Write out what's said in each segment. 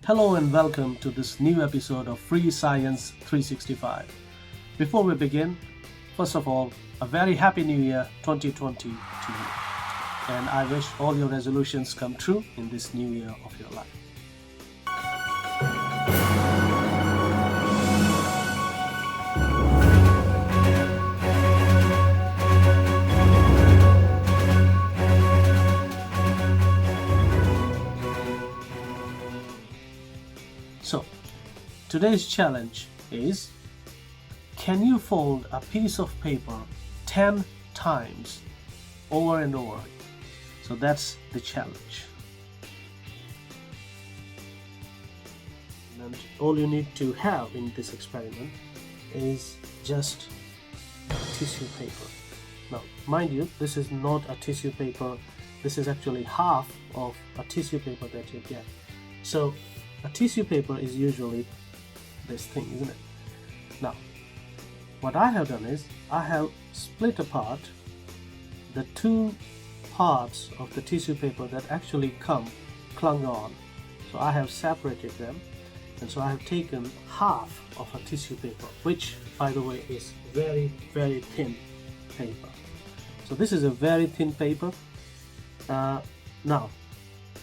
Hello and welcome to this new episode of Free Science 365. Before we begin, first of all, a very happy new year 2020 to you. And I wish all your resolutions come true in this new year of your life. So, today's challenge is, can you fold a piece of paper 10 times over and over? So that's the challenge. And all you need to have in this experiment is just tissue paper. Now, mind you, this is not a tissue paper. This is actually half of a tissue paper that you get. So a tissue paper is usually this thing, isn't it? Now, what I have done is I have split apart the two parts of the tissue paper that actually clung on. So I have separated them, and so I have taken half of a tissue paper, which, by the way, is very, very thin paper. So this is a very thin paper. Now,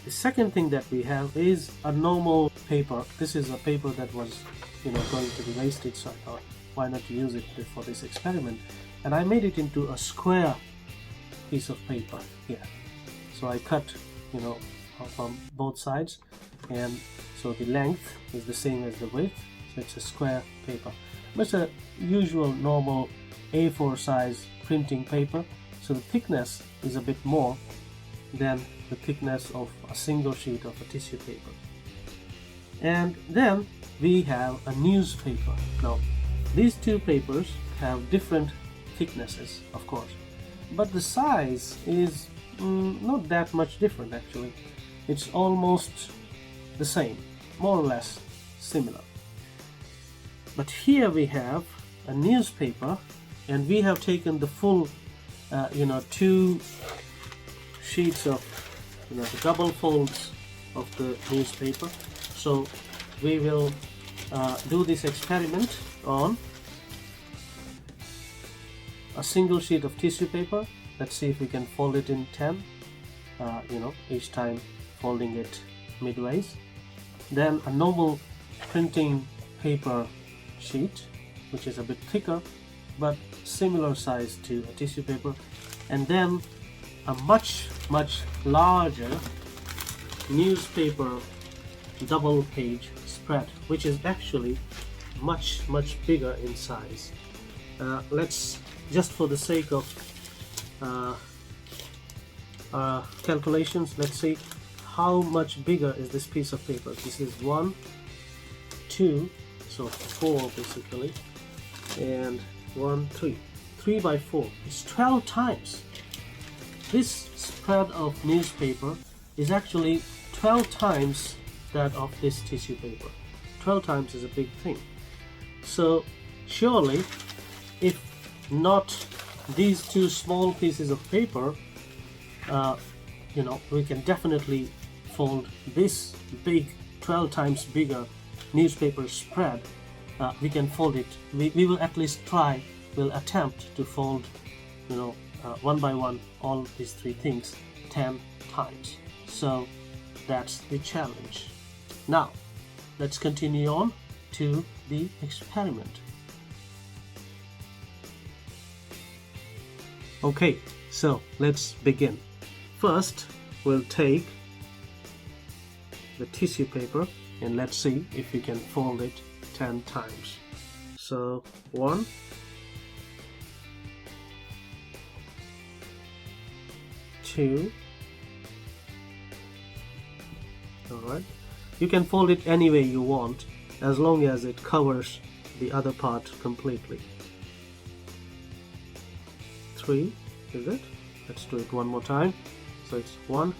the second thing that we have is a normal paper. This is a paper that was, going to be wasted, so I thought, why not use it for this experiment? And I made it into a square piece of paper here. So I cut, from both sides, and so the length is the same as the width. So it's a square paper. It's a usual normal A4 size printing paper. So the thickness is a bit more than the thickness of a single sheet of a tissue paper. And then we have a newspaper. Now, these two papers have different thicknesses, of course, but the size is not that much different actually. It's almost the same, more or less similar. But here we have a newspaper, and we have taken the full two sheets of the double folds of the newspaper. So we will do this experiment on a single sheet of tissue paper. Let's see if we can fold it in 10, each time folding it midways. Then a normal printing paper sheet, which is a bit thicker but similar size to a tissue paper, and then a much larger newspaper double page spread, which is actually much bigger in size. Let's, just for the sake of calculations, let's see how much bigger is this piece of paper. This is 1, 2, so 4 basically, and 1, 3 by 4. It's 12 times. This spread of newspaper is actually 12 times that of this tissue paper. 12 times is a big thing. So surely, if not these two small pieces of paper, we can definitely fold this big, 12 times bigger newspaper spread. We can fold it. We will at least try. We'll attempt to fold, one by one, all these three things 10 times. So that's the challenge. Now, let's continue on to the experiment. Okay, so let's begin. First, we'll take the tissue paper and let's see if we can fold it 10 times. So 1, 2. Alright, you can fold it any way you want as long as it covers the other part completely. 3, is it? Let's do it one more time. So it's 1,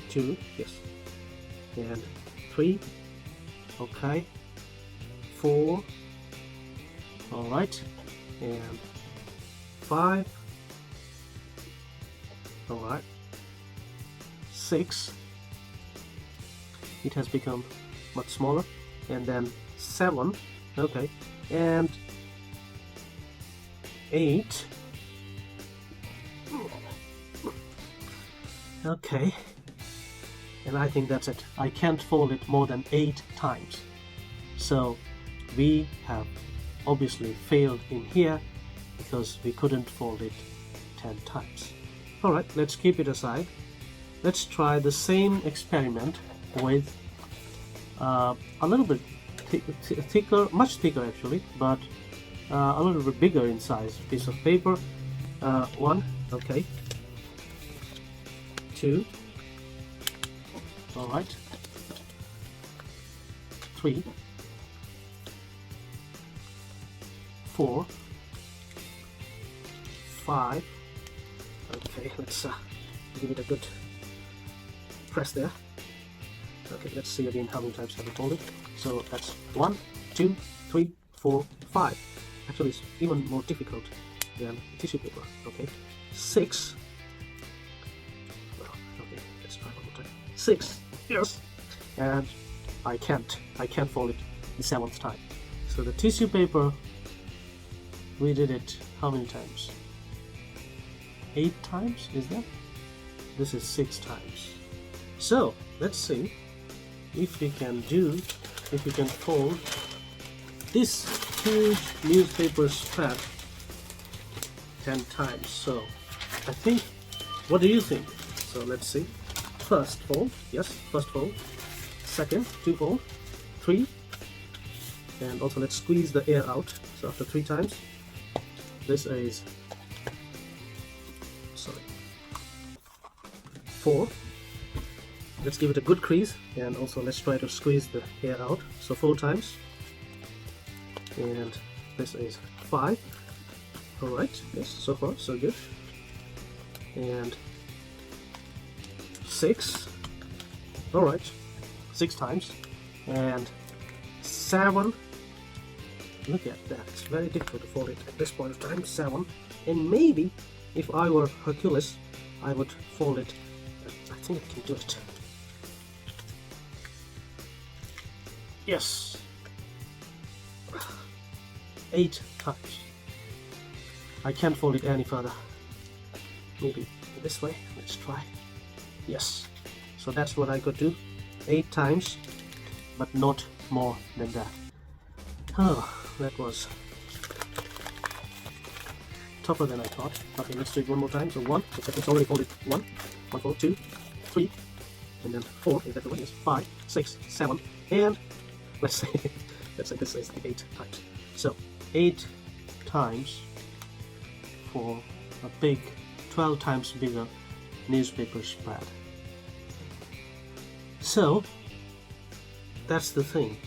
2, yes, and 3, okay, 4, alright, and 5, alright, 6, it has become much smaller, and then 7, okay, and 8, okay, and I think that's it. I can't fold it more than 8 times. So we have obviously failed in here because we couldn't fold it 10 times. Alright, let's keep it aside. Let's try the same experiment with a little bit thicker, much thicker actually, but a little bit bigger in size piece of paper. 1, okay, 2, alright, 3, 4, 5, okay, let's give it a good press there. Okay, let's see again how many times have we folded. So that's 1, 2, 3, 4, 5. Actually, it's even more difficult than tissue paper. Okay, 6. Well, okay, let's try one more time. 6. Yes. And I can't fold it the 7th time. So the tissue paper, we did it how many times? 8 times, is that? This is 6 times. So let's see if we can fold this huge newspaper spread 10 times. So I think, what do you think? So let's see. First fold, yes, first fold. Second, 2 fold. 3, and also let's squeeze the air out. So after 3 times, this is 4. Let's give it a good crease, and also let's try to squeeze the air out. So 4 times, and this is 5. Alright, yes, so far so good. And 6. Alright, 6 times, and 7. Look at that, it's very difficult to fold it at this point of time. 7, and maybe if I were Hercules, I would fold it. I think I can do it. Yes, 8 times. I can't fold it any further. Maybe this way. Let's try. Yes. So that's what I could do. 8 times, but not more than that. Oh, that was tougher than I thought. Okay, let's do it one more time. So 1. It's already folded. 1, 4, 2, 3, and then 4. Is that the way? Yes. 5, 6, 7, and let's say this is 8 times. So 8 times for a big 12 times bigger newspaper spread. So that's the thing.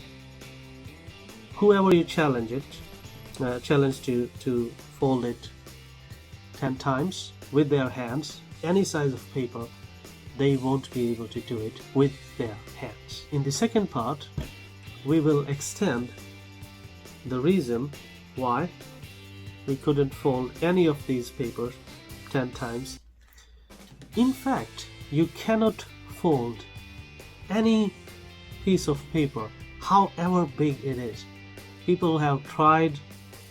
Whoever you challenge to fold it 10 times with their hands, any size of paper, they won't be able to do it with their hands. In the second part, we will extend the reason why we couldn't fold any of these papers 10 times. In fact, you cannot fold any piece of paper, however big it is. People have tried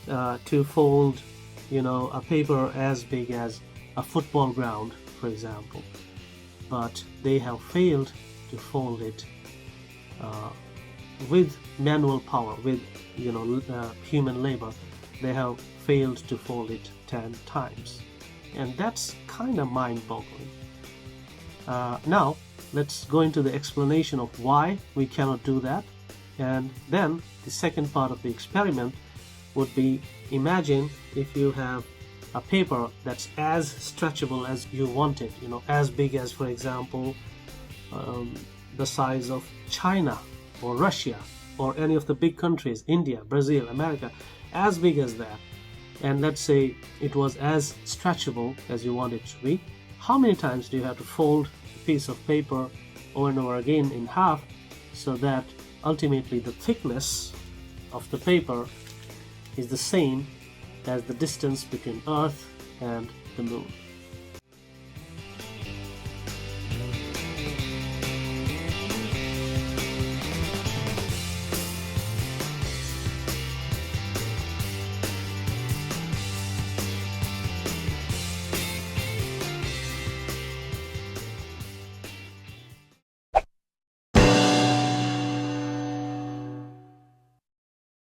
to fold, a paper as big as a football ground, for example, but they have failed to fold it with manual power, with human labor. They have failed to fold it 10 times, and that's kind of mind-boggling. Now let's go into the explanation of why we cannot do that, and then the second part of the experiment would be, imagine if you have a paper that's as stretchable as you want it, as big as, for example, the size of China or Russia or any of the big countries, India, Brazil, America, as big as that. And let's say it was as stretchable as you want it to be. How many times do you have to fold a piece of paper over and over again in half so that ultimately the thickness of the paper is the same as the distance between Earth and the Moon?